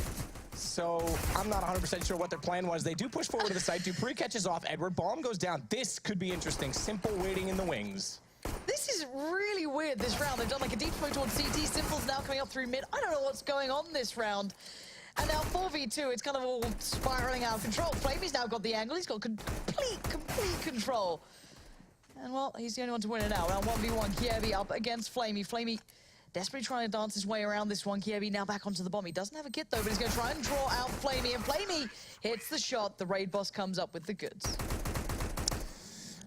So I'm not 100% sure what their plan was. They do push forward to the site. Dupree catches off. Edward. Bomb goes down. This could be interesting. Simple waiting in the wings. This is really weird this round. They've done like a deep smoke towards CT. Simple's now coming up through mid. I don't know what's going on this round. And now 4v2, it's kind of all spiraling out of control. Flamey's now got the angle. He's got complete control. And well, he's the only one to win it now. Round 1v1, Kievi up against Flamey. Flamey desperately trying to dance his way around this one. Kievi now back onto the bomb. He doesn't have a kit though, but he's going to try and draw out Flamey. And Flamey hits the shot. The raid boss comes up with the goods.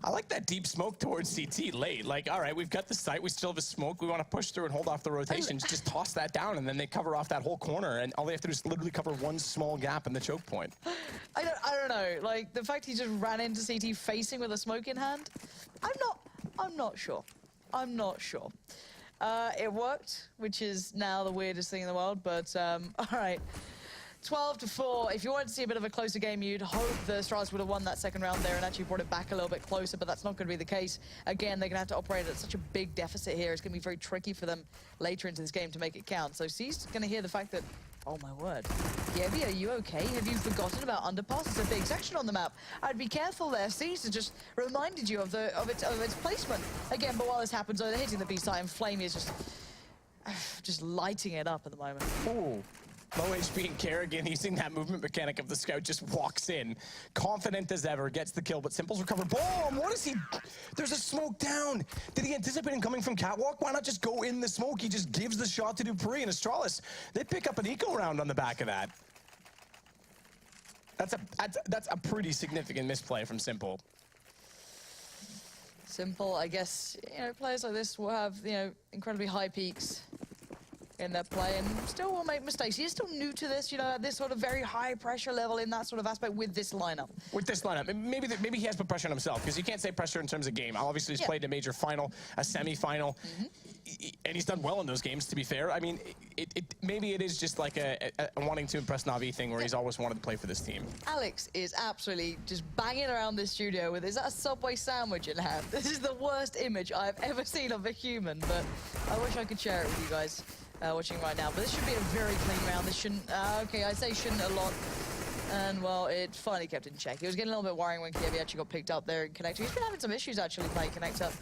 I like that deep smoke towards CT late. Like, all right, we've got the site. We still have a smoke. We want to push through and hold off the rotations. Just toss that down, and then they cover off that whole corner. And all they have to do is literally cover one small gap in the choke point. I don't know. Like, the fact he just ran into CT facing with a smoke in hand, I'm not sure. I'm not sure. It worked, which is now the weirdest thing in the world. But, all right. 12-4. If you wanted to see a bit of a closer game, you'd hope the Astralis would have won that second round there and actually brought it back a little bit closer, but that's not going to be the case. Again, they're going to have to operate at such a big deficit here. It's going to be very tricky for them later into this game to make it count. So C's going to hear the fact that, oh my word, Kievi, are you okay? Have you forgotten about underpass? It's a big section on the map. I'd be careful there. C's just reminded you of its placement. Again, but while this happens, they're hitting the B side, and Flame is just lighting it up at the moment. Ooh. Low HP and Kerrigan using that movement mechanic of the scout just walks in, confident as ever, gets the kill, but Simple's recovered. Bomb! What is he? There's a smoke down. Did he anticipate him coming from catwalk? Why not just go in the smoke? He just gives the shot to Dupree and Astralis. They pick up an eco round on the back of that. That's a pretty significant misplay from Simple. Simple, I guess, you know, players like this will have, you know, incredibly high peaks in their play and still will make mistakes. He's still new to this, you know, at this sort of very high pressure level in that sort of aspect with this lineup. With this lineup, maybe he has put pressure on himself, because you can't say pressure in terms of game. Obviously, he's played a major final, a semi-final, and he's done well in those games, to be fair. I mean, maybe it is just like a wanting to impress NaVi thing where he's always wanted to play for this team. Alex is absolutely just banging around this studio with, is that a Subway sandwich in hand? This is the worst image I've ever seen of a human, but I wish I could share it with you guys. Watching right now, but this should be a very clean round. This shouldn't, okay, I say shouldn't a lot, and well, it finally kept in check. It was getting a little bit worrying when Kievi actually got picked up there in Connector. He's been having some issues actually playing Connector,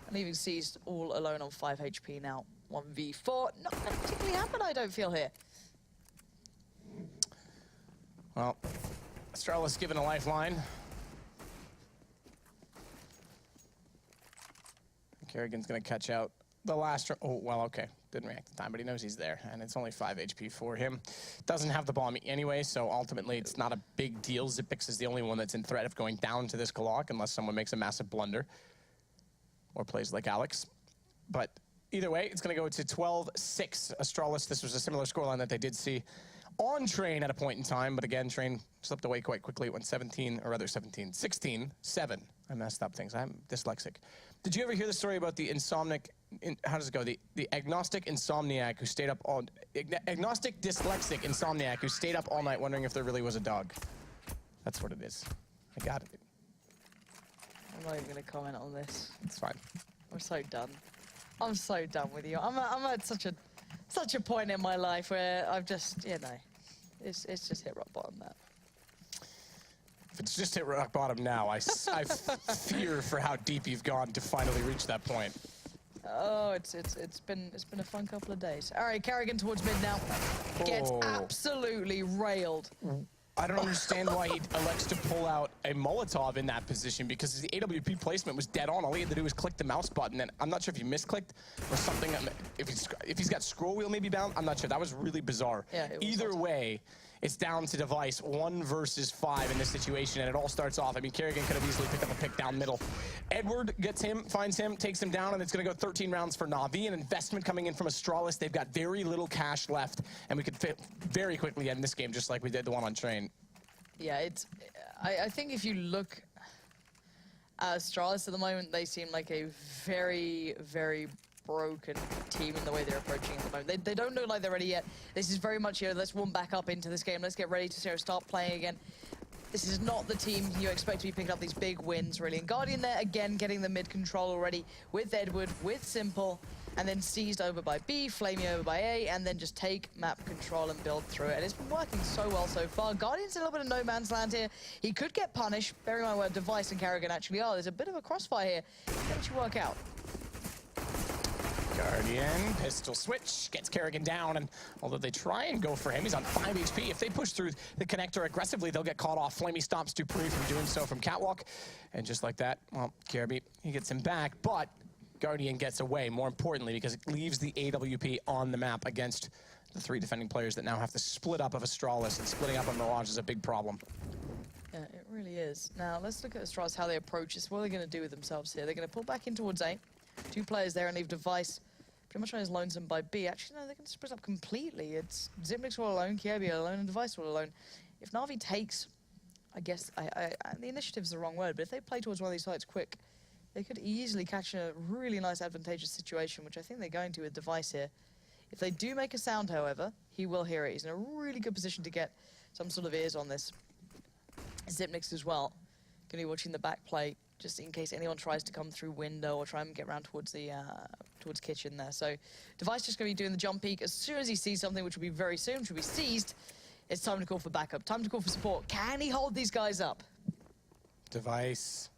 and even seized all alone on 5 HP now. 1v4, not going to particularly happen, I don't feel here. Well, Astralis given a lifeline. Kerrigan's going to catch out the last... Oh, well, okay. Didn't react in time, but he knows he's there, and it's only 5 HP for him. Doesn't have the bomb anyway, so ultimately it's not a big deal. Xyp9x is the only one that's in threat of going down to this Glock, unless someone makes a massive blunder or plays like Alex. But either way, it's going to go to 12-6. Astralis, this was a similar scoreline that they did see on Train at a point in time, but again, Train slipped away quite quickly. It went 16-7. I messed up things. I'm dyslexic. Did you ever hear the story about the how does it go? The agnostic insomniac who stayed up all... Agnostic dyslexic insomniac who stayed up all night wondering if there really was a dog. That's what it is. I got it. I'm not even going to comment on this. It's fine. I'm so done. I'm so done with you. I'm at such a point in my life where I've just, you know, it's just hit rock bottom there. If it's just hit rock bottom now, I fear for how deep you've gone to finally reach that point. Oh, it's been a fun couple of days. All right, Kerrigan towards mid now. Gets absolutely railed. I don't understand why he elects to pull out a Molotov in that position, because his AWP placement was dead on. All he had to do was click the mouse button, and I'm not sure if he misclicked or something. If he's got scroll wheel maybe bound, I'm not sure. That was really bizarre. Yeah, Either way, it's down to Device, 1 versus 5 in this situation, and it all starts off. I mean, Kerrigan could have easily picked up a pick down middle. Edward gets him, finds him, takes him down, and it's going to go 13 rounds for NaVi. An investment coming in from Astralis. They've got very little cash left, and we could very quickly end this game just like we did the one on Train. Yeah, I think if you look at Astralis at the moment, they seem like a very, very broken team in the way they're approaching at the moment. They don't look like they're ready yet. This is very much, let's warm back up into this game. Let's get ready to start playing again. This is not the team you expect to be picking up these big wins, really. And Guardian there, again, getting the mid control already with Edward, with Simple, and then seized over by B, Flamey over by A, and then just take map control and build through it. And it's been working so well so far. Guardian's in a little bit of no man's land here. He could get punished. Bear in mind where Device and Kerrigan actually are. There's a bit of a crossfire here. How did you work out? Guardian, pistol switch, gets Kerrigan down, and although they try and go for him, he's on 5 HP. If they push through the connector aggressively, they'll get caught off. Flamey stops Dupree from doing so from Catwalk, and just like that, well, Kirby, he gets him back, but Guardian gets away, more importantly, because it leaves the AWP on the map against the 3 defending players that now have to split up of Astralis, and splitting up on Mirage is a big problem. Yeah, it really is. Now, let's look at Astralis, how they approach this. What are they going to do with themselves here? They're going to pull back in towards A. 2 players there and leave Device pretty much on his lonesome by B. Actually, no, they're going to split up completely. It's Zipnix all alone, Kirby all alone, and Device all alone. If NaVi takes, I guess, the initiative's the wrong word, but if they play towards one of these sites quick, they could easily catch a really nice advantageous situation, which I think they're going to with Device here. If they do make a sound, however, he will hear it. He's in a really good position to get some sort of ears on this. Zipnix as well, going to be watching the back play, just in case anyone tries to come through window or try and get around towards the towards kitchen there. So Device just going to be doing the jump peek. As soon as he sees something, which will be very soon, which will be seized, it's time to call for backup, time to call for support. Can he hold these guys up? Device.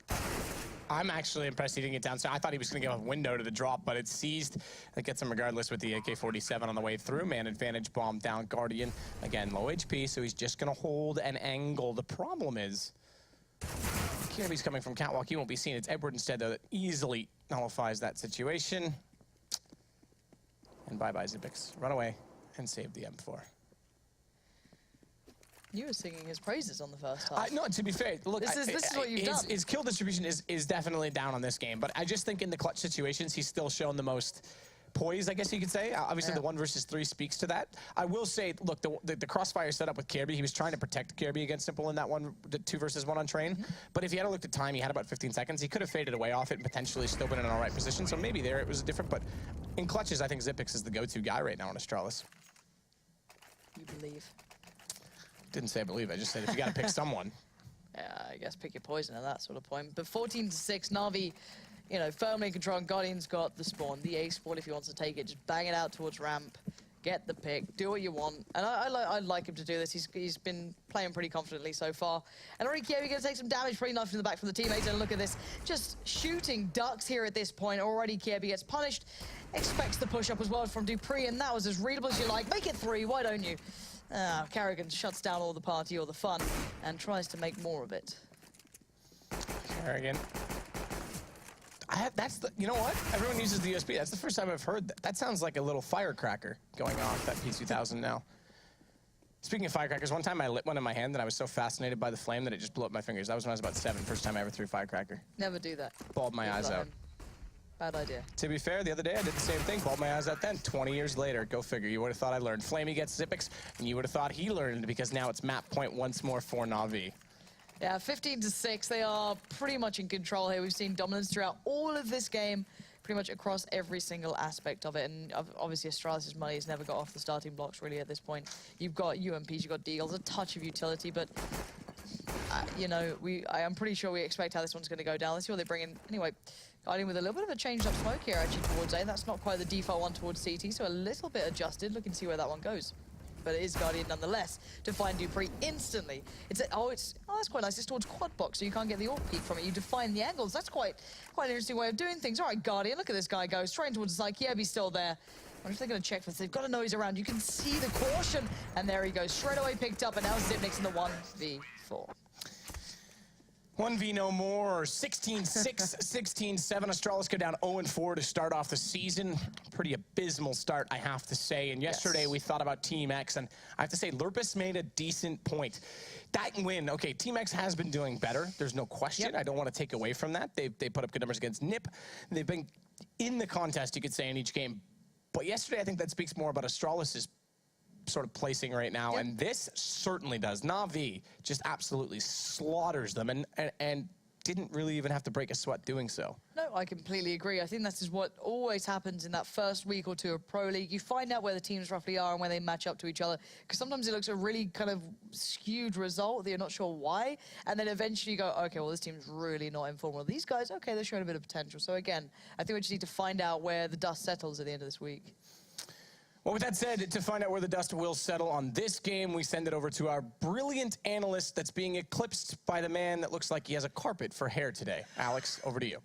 I'm actually impressed he didn't get down. So I thought he was going to give a window to the drop, but it's seized. That gets him regardless with the AK-47 on the way through. Man advantage bomb down. Guardian, again, low HP, so he's just going to hold an angle. The problem is Kirby's coming from Catwalk. He won't be seen. It's Edward instead, though, that easily nullifies that situation. And bye-bye, Zipix. Run away and save the M4. You were singing his praises on the first half. No, to be fair, look, this is what you've done. His kill distribution is definitely down on this game, but I just think in the clutch situations, he's still shown the most poise, I guess you could say. Obviously, the 1 versus 3 speaks to that. I will say, look, the crossfire setup with Kirby, he was trying to protect Kirby against Simple in that the 2 versus 1 on Train. But if he had looked at time, he had about 15 seconds. He could have faded away off it and potentially still been in an all right position. So maybe there it was different. But in clutches, I think Zipix is the go-to guy right now on Astralis. You believe? Didn't say I believe. I just said if you got to pick someone. Yeah, I guess pick your poison at that sort of point. But 14-6, NaVi, firmly in control. Guardian's got the spawn, the A spawn if he wants to take it. Just bang it out towards ramp, get the pick, do what you want. And I like him to do this. He's been playing pretty confidently so far. And already Kievi going to take some damage, pretty knife from the back from the teammates. And look at this, just shooting ducks here at this point. Already Kievi gets punished. Expects the push-up as well from Dupree, and that was as readable as you like. Make it 3, why don't you? Kerrigan shuts down all the party, all the fun, and tries to make more of it. Kerrigan. You know what? Everyone uses the USB. That's the first time I've heard that. That sounds like a little firecracker going off, that P2000 now. Speaking of firecrackers, one time I lit one in my hand and I was so fascinated by the flame that it just blew up my fingers. That was when I was about 7, first time I ever threw a firecracker. Never do that. Bawled my eyes out. Bad idea. To be fair, the other day I did the same thing, bawled my eyes out then. 20 years later, go figure. You would have thought I learned. Flamey gets Zipix, and you would have thought he learned because now it's map point once more for NaVi. Yeah, 15-6, they are pretty much in control here. We've seen dominance throughout all of this game, pretty much across every single aspect of it. And obviously Astralis' money has never got off the starting blocks really at this point. You've got UMPs, you've got deals, a touch of utility, but I am pretty sure we expect how this one's going to go down. Let's see what they bring in. Anyway, Guardian with a little bit of a changed up smoke here actually towards A. That's not quite the default one towards CT, so a little bit adjusted. Look and see where that one goes. but it is Guardian nonetheless to find Dupree instantly. That's quite nice. It's towards quad box, so you can't get the AWP peek from it. You define the angles. That's quite an interesting way of doing things. All right, Guardian, look at this guy go straight towards the side. Kiebi's still there. I wonder if they're going to check for this. They've got to know he's around. You can see the caution, and there he goes, straight away picked up, and now Zipnik's in the 1v4. 1v no more, 16-6, 16-7. Astralis go down 0-4 to start off the season. Pretty abysmal start, I have to say. And yesterday we thought about Team X, and I have to say, Lurpus made a decent point. That win, okay, Team X has been doing better. There's no question. I don't want to take away from that. They put up good numbers against NiP. They've been in the contest, you could say, in each game. But yesterday, I think that speaks more about Astralis' sort of placing right now, and this certainly does. NaVi just absolutely slaughters them and didn't really even have to break a sweat doing so. No, I completely agree. I think this is what always happens in that first week or two of Pro League. You find out where the teams roughly are and where they match up to each other, because sometimes it looks a really kind of skewed result that you're not sure why, and then eventually you go, okay, well, this team's really not in form. Well, these guys, okay, they're showing a bit of potential. So again, I think we just need to find out where the dust settles at the end of this week. Well, with that said, to find out where the dust will settle on this game, we send it over to our brilliant analyst that's being eclipsed by the man that looks like he has a carpet for hair today. Alex, over to you.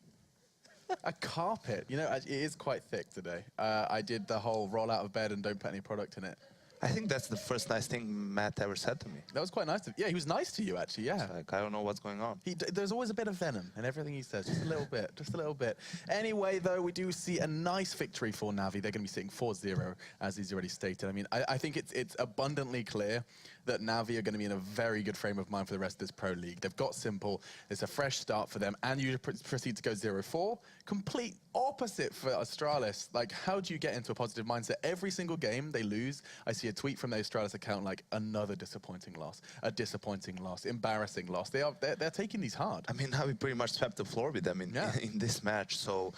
A carpet? You know, it is quite thick today. I did the whole roll out of bed and don't put any product in it. I think that's the first nice thing Matt ever said to me. That was quite nice. Yeah, he was nice to you, actually, yeah. Like, I don't know what's going on. There's always a bit of venom in everything he says, just a little bit, just a little bit. Anyway, though, we do see a nice victory for NaVi. They're going to be sitting 4-0, as he's already stated. I mean, I think it's abundantly clear that NaVi are going to be in a very good frame of mind for the rest of this Pro League. They've got Simple, it's a fresh start for them, and you proceed to go 0-4. Complete opposite for Astralis. Like, how do you get into a positive mindset? Every single game they lose, I see a tweet from the Astralis account like, another disappointing loss, a disappointing loss, embarrassing loss. They're taking these hard. I mean, NaVi pretty much swept the floor with them in this match, so...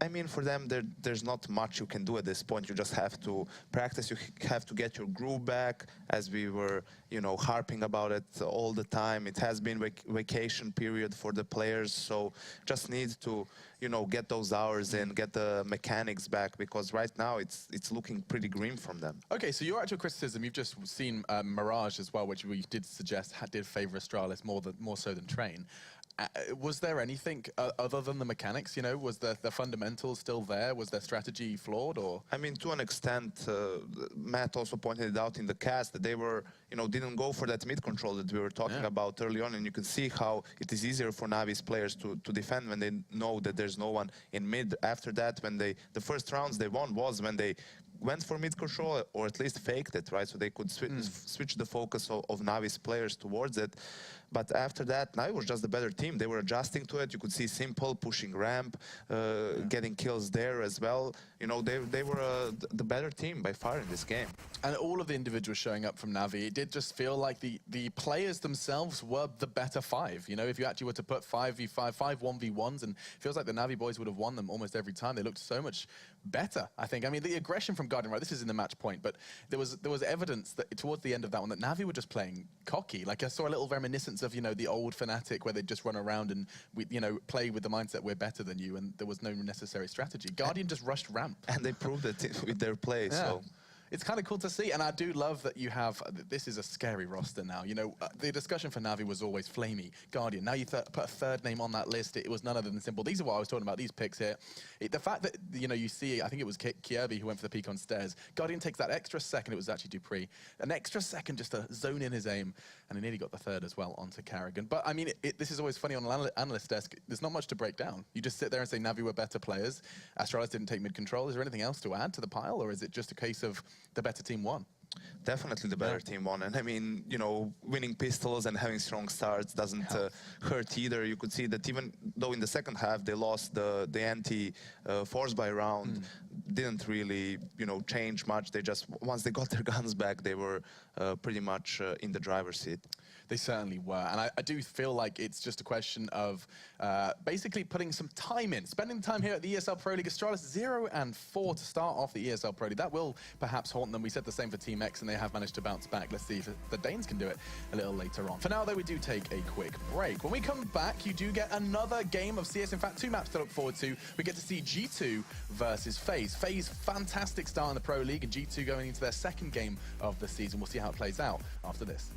I mean, for them, there's not much you can do at this point. You just have to practice. You have to get your groove back, as we were, you know, harping about it all the time. It has been vacation period for the players, so just need to, you know, get those hours in, get the mechanics back, because right now it's looking pretty grim from them. Okay, so your actual criticism, you've just seen Mirage as well, which we did suggest did favor Astralis more so than Train. Was there anything other than the mechanics, you know? Was the fundamentals still there? Was their strategy flawed, or? I mean, to an extent, Matt also pointed it out in the cast that they were, you know, didn't go for that mid control that we were talking about early on, and you can see how it is easier for NaVi's players to defend when they know that there's no one in mid. After that, when the first rounds they won was when they went for mid control, or at least faked it, right? So they could switch the focus of NaVi's players towards it. But after that, NaVi was just the better team. They were adjusting to it. You could see Simple pushing ramp, getting kills there as well. You know, they were the better team by far in this game. And all of the individuals showing up from NaVi, it did just feel like the players themselves were the better five. You know, if you actually were to put 5v5, 5 1v1s, and it feels like the NaVi boys would have won them almost every time. They looked so much better, I think. I mean, the aggression from Guardian, right, this is in the match point, but there was evidence that towards the end of that one that NaVi were just playing cocky. Like, I saw a little reminiscence of, you know, the old Fnatic where they'd just run around and, you know, play with the mindset we're better than you, and there was no necessary strategy. Guardian just rushed ramp. And they proved it with their play, so... It's kind of cool to see, and I do love that you have, this is a scary roster now. You know, the discussion for NaVi was always Flamey, Guardian. Now you put a third name on that list, it was none other than Simple. These are what I was talking about, these picks here. The fact that, you know, you see, I think it was Kiebi who went for the peek on stairs. Guardian takes that extra second, it was actually Dupree, an extra second just to zone in his aim, and he nearly got the third as well onto Carrigan. But I mean, this is always funny on an analyst desk, there's not much to break down. You just sit there and say NaVi were better players, Astralis didn't take mid-control. Is there anything else to add to the pile, or is it just a case of the better team won? Definitely the better team won. And I mean, you know, winning pistols and having strong starts doesn't hurt either. You could see that even though in the second half they lost the anti-force buy round, didn't really, you know, change much. They just, once they got their guns back, they were pretty much in the driver's seat. They certainly were. And I do feel like it's just a question of basically putting some time in, spending time here at the ESL Pro League. Astralis 0-4 to start off the ESL Pro League. That will perhaps haunt them. We said the same for Team X, and they have managed to bounce back. Let's see if the Danes can do it a little later on. For now, though, we do take a quick break. When we come back, you do get another game of CS. In fact, 2 maps to look forward to. We get to see G2 versus FaZe. FaZe, fantastic start in the Pro League, and G2 going into their second game of the season. We'll see how it plays out after this.